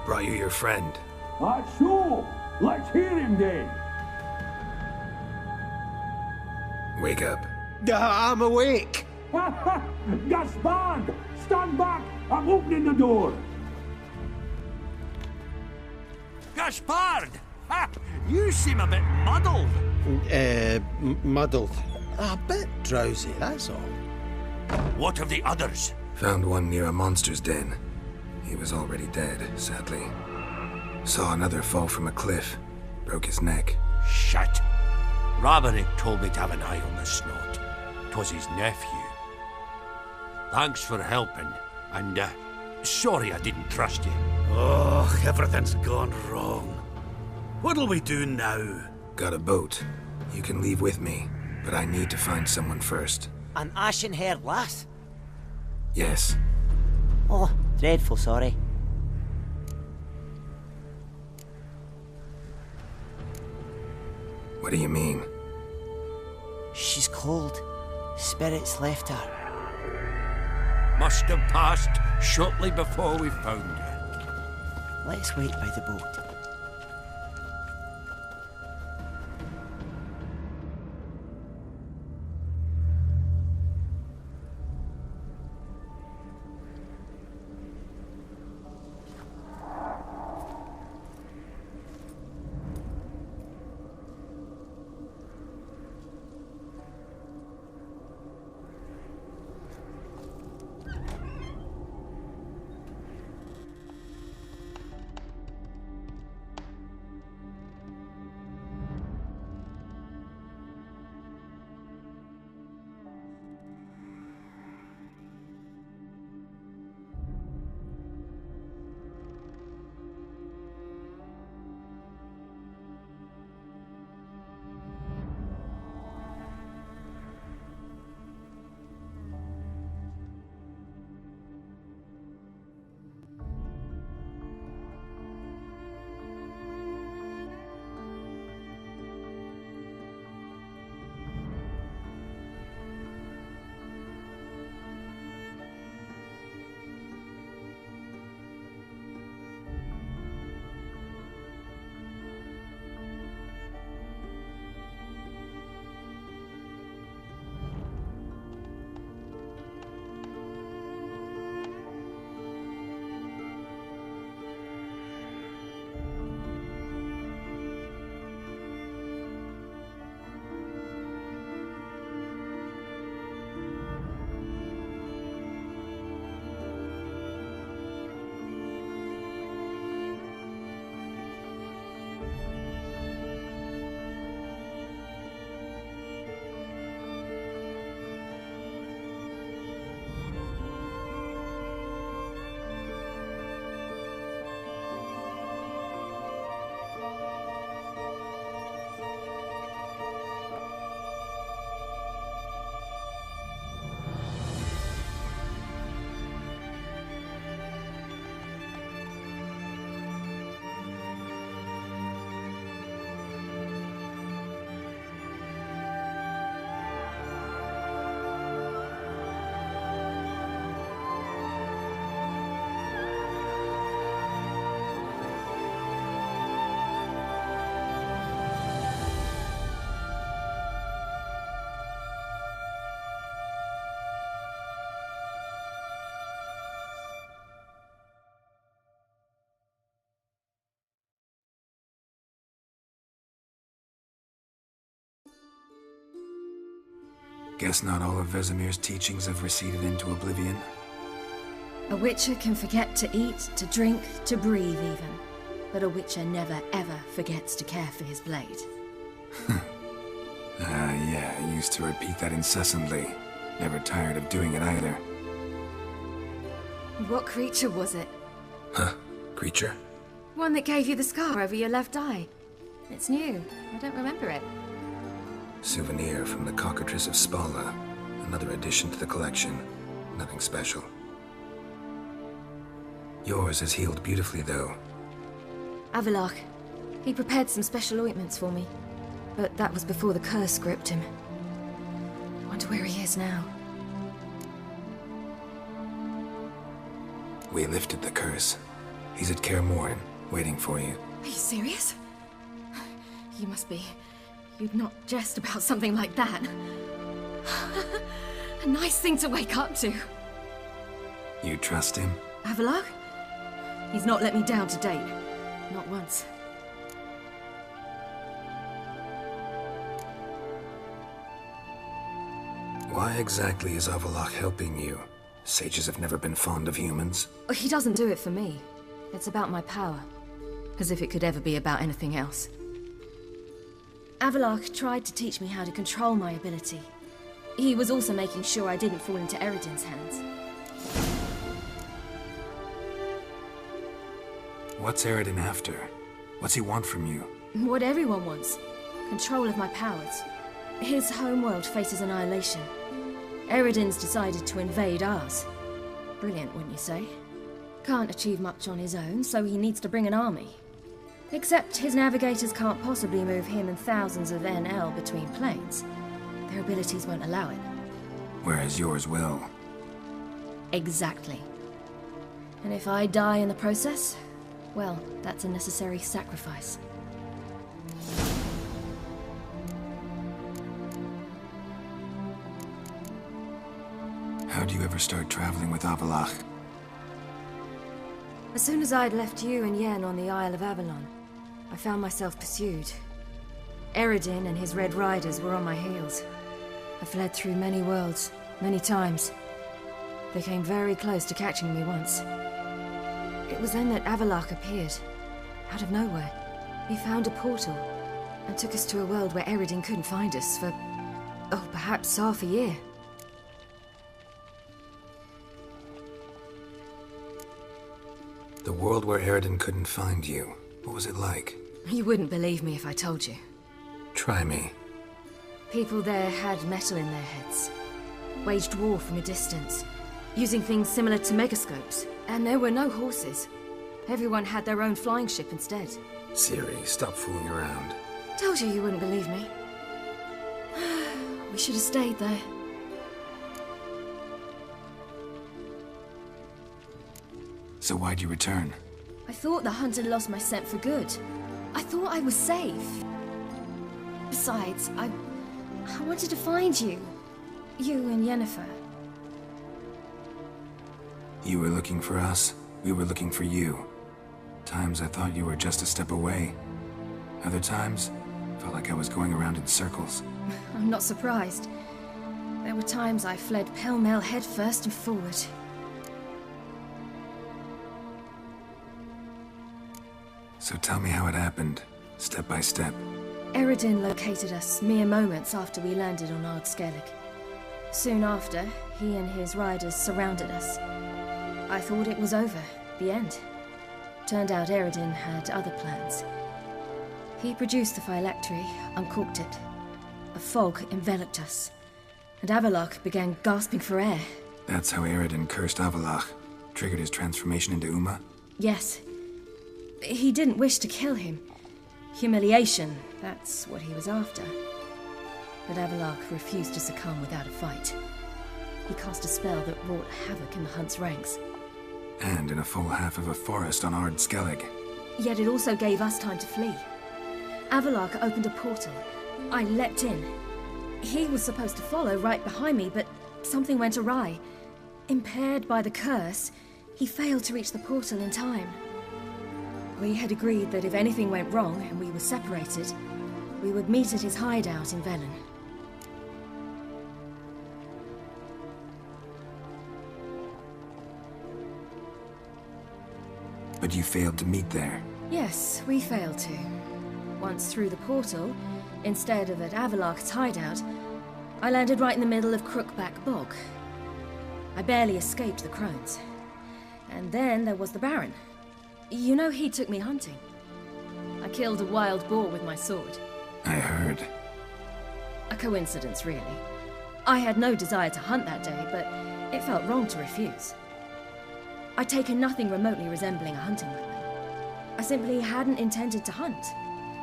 Brought you your friend. So, let's hear him then. Wake up. I'm awake. Gaspard! Stand back! I'm opening the door! Gaspard! Ha! You seem a bit muddled. Muddled. A bit drowsy, that's all. What of the others? Found one near a monster's den. He was already dead, sadly. Saw another fall from a cliff. Broke his neck. Shit. Raverick told me to have an eye on the snot. 'Twas his nephew. Thanks for helping, and sorry I didn't trust you. Oh, everything's gone wrong. What'll we do now? Got a boat. You can leave with me, but I need to find someone first. An ashen-haired lass? Yes. Oh, dreadful sorry. What do you mean? She's cold. Spirits left her. Must have passed shortly before we found her. Let's wait by the boat. Guess not all of Vesemir's teachings have receded into oblivion. A Witcher can forget to eat, to drink, to breathe even. But a Witcher never ever forgets to care for his blade. Yeah, I used to repeat that incessantly. Never tired of doing it either. What creature was it? Huh? Creature? One that gave you the scar over your left eye. It's new. I don't remember it. Souvenir from the Cockatrice of Spala. Another addition to the collection. Nothing special. Yours is healed beautifully, though. Avallac'h. He prepared some special ointments for me. But that was before the curse gripped him. Wonder where he is now. We lifted the curse. He's at Kaer Morhen, waiting for you. Are you serious? You must be. You'd not jest about something like that. A nice thing to wake up to. You trust him? Avallac'h? He's not let me down to date. Not once. Why exactly is Avallac'h helping you? Sages have never been fond of humans. He doesn't do it for me. It's about my power. As if it could ever be about anything else. Avallac'h tried to teach me how to control my ability. He was also making sure I didn't fall into Eredin's hands. What's Eredin after? What's he want from you? What everyone wants. Control of my powers. His homeworld faces annihilation. Eredin's decided to invade ours. Brilliant, wouldn't you say? Can't achieve much on his own, so he needs to bring an army. Except his navigators can't possibly move him and thousands of NL between planes. Their abilities won't allow it. Whereas yours will. Exactly. And if I die in the process, well, that's a necessary sacrifice. How'd you ever start traveling with Avallac'h? As soon as I'd left you and Yen on the Isle of Avalon, I found myself pursued. Eredin and his Red Riders were on my heels. I fled through many worlds, many times. They came very close to catching me once. It was then that Avallac'h appeared, out of nowhere. He found a portal, and took us to a world where Eredin couldn't find us for, oh, perhaps half a year. The world where Eredin couldn't find you. What was it like? You wouldn't believe me if I told you. Try me. People there had metal in their heads, waged war from a distance, using things similar to megascopes, and there were no horses. Everyone had their own flying ship instead. Ciri, stop fooling around. Told you wouldn't believe me. We should have stayed there. So why'd you return? I thought the hunt had lost my scent for good. I thought I was safe. Besides, I wanted to find you. You and Yennefer. You were looking for us, we were looking for you. Times I thought you were just a step away. Other times, felt like I was going around in circles. I'm not surprised. There were times I fled pell-mell headfirst and forward. So tell me how it happened, step by step. Eredin located us mere moments after we landed on Ard Skellig. Soon after, he and his riders surrounded us. I thought it was over, the end. Turned out Eredin had other plans. He produced the phylactery, uncorked it. A fog enveloped us, and Avallac'h began gasping for air. That's how Eredin cursed Avallac'h, triggered his transformation into Uma? Yes. He didn't wish to kill him. Humiliation, that's what he was after. But Avallac'h refused to succumb without a fight. He cast a spell that wrought havoc in the Hunt's ranks. And in a full half of a forest on Ard Skellig. Yet it also gave us time to flee. Avallac'h opened a portal. I leapt in. He was supposed to follow right behind me, but something went awry. Impaired by the curse, he failed to reach the portal in time. We had agreed that if anything went wrong and we were separated, we would meet at his hideout in Velen. But you failed to meet there. Yes, we failed to. Once through the portal, instead of at Avallac'h's hideout, I landed right in the middle of Crookback Bog. I barely escaped the crones. And then there was the Baron. You know, he took me hunting. I killed a wild boar with my sword. I heard. A coincidence, really. I had no desire to hunt that day, but it felt wrong to refuse. I'd taken nothing remotely resembling a hunting weapon. I simply hadn't intended to hunt.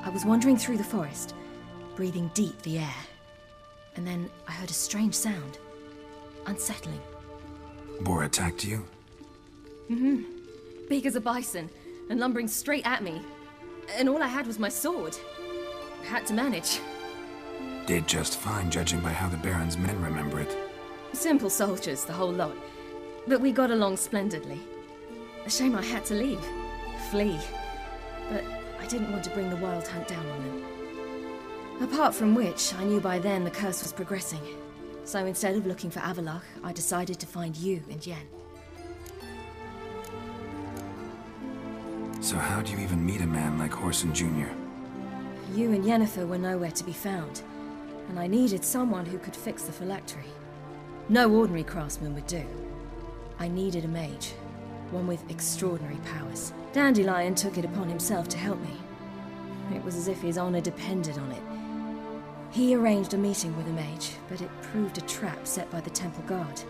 I was wandering through the forest, breathing deep the air. And then I heard a strange sound. Unsettling. Boar attacked you? Big as a bison, and lumbering straight at me. And all I had was my sword. I had to manage. Did just fine, judging by how the Baron's men remember it. Simple soldiers, the whole lot. But we got along splendidly. A shame I had to leave. Flee. But I didn't want to bring the Wild Hunt down on them. Apart from which, I knew by then the curse was progressing. So instead of looking for Avallac'h, I decided to find you and Yen. So how'd you even meet a man like Whoreson Jr.? You and Yennefer were nowhere to be found, and I needed someone who could fix the phylactery. No ordinary craftsman would do. I needed a mage, one with extraordinary powers. Dandelion took it upon himself to help me. It was as if his honor depended on it. He arranged a meeting with a mage, but it proved a trap set by the Temple Guard.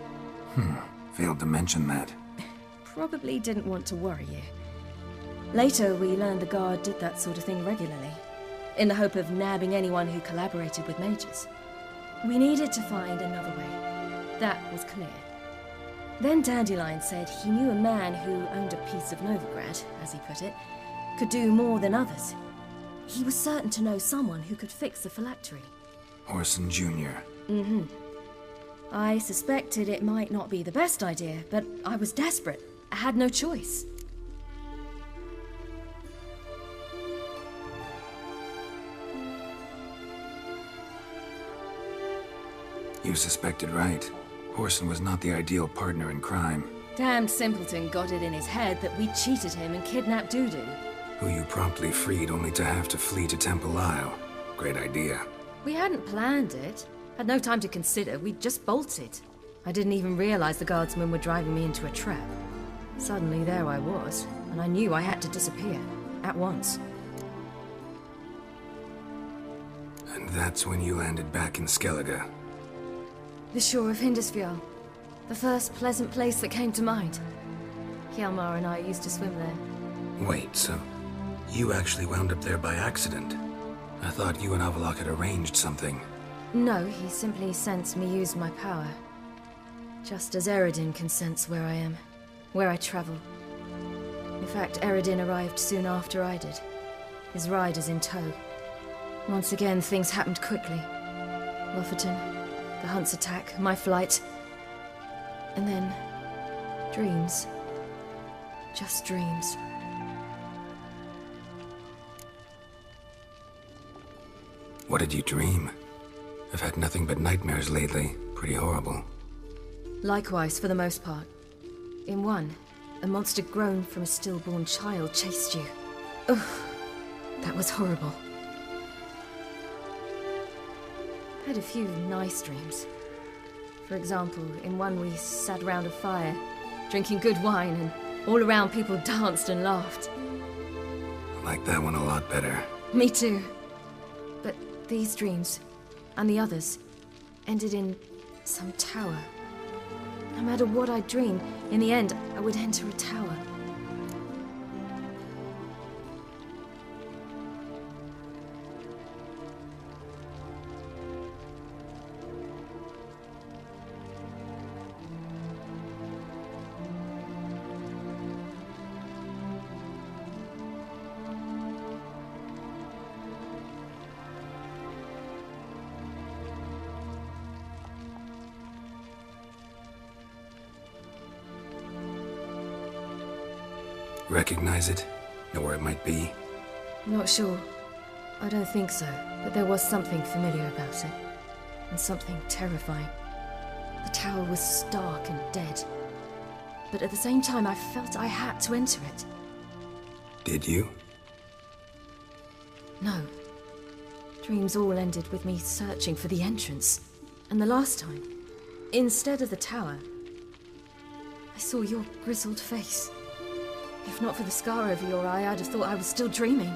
Failed to mention that. Probably didn't want to worry you. Later, we learned the Guard did that sort of thing regularly, in the hope of nabbing anyone who collaborated with mages. We needed to find another way. That was clear. Then Dandelion said he knew a man who owned a piece of Novigrad, as he put it, could do more than others. He was certain to know someone who could fix the phylactery. Whoreson Jr. I suspected it might not be the best idea, but I was desperate. I had no choice. You suspected right. Whoreson was not the ideal partner in crime. Damned simpleton got it in his head that we cheated him and kidnapped Dudu. Who you promptly freed only to have to flee to Temple Isle. Great idea. We hadn't planned it. Had no time to consider, we just bolted. I didn't even realize the guardsmen were driving me into a trap. Suddenly there I was, and I knew I had to disappear. At once. And that's when you landed back in Skellige. The shore of Hindisfjall. The first pleasant place that came to mind. Hjalmar and I used to swim there. Wait, so you actually wound up there by accident? I thought you and Avallac'h had arranged something. No, he simply sensed me use my power. Just as Eredin can sense where I am, where I travel. In fact, Eredin arrived soon after I did, his riders in tow. Once again, things happened quickly. Lofoten, the Hunt's attack, my flight. And then, dreams. Just dreams. What did you dream? I've had nothing but nightmares lately. Pretty horrible. Likewise, for the most part. In one, a monster grown from a stillborn child chased you. Ugh, that was horrible. I had a few nice dreams. For example, in one we sat around a fire, drinking good wine, and all around people danced and laughed. I like that one a lot better. Me too. But these dreams, and the others, ended in some tower. No matter what I dreamed, in the end, I would enter a tower. Recognize it? Know where it might be? Not sure. I don't think so, but there was something familiar about it. And something terrifying. The tower was stark and dead. But at the same time, I felt I had to enter it. Did you? No. Dreams all ended with me searching for the entrance. And the last time, instead of the tower, I saw your grizzled face. If not for the scar over your eye, I'd have thought I was still dreaming.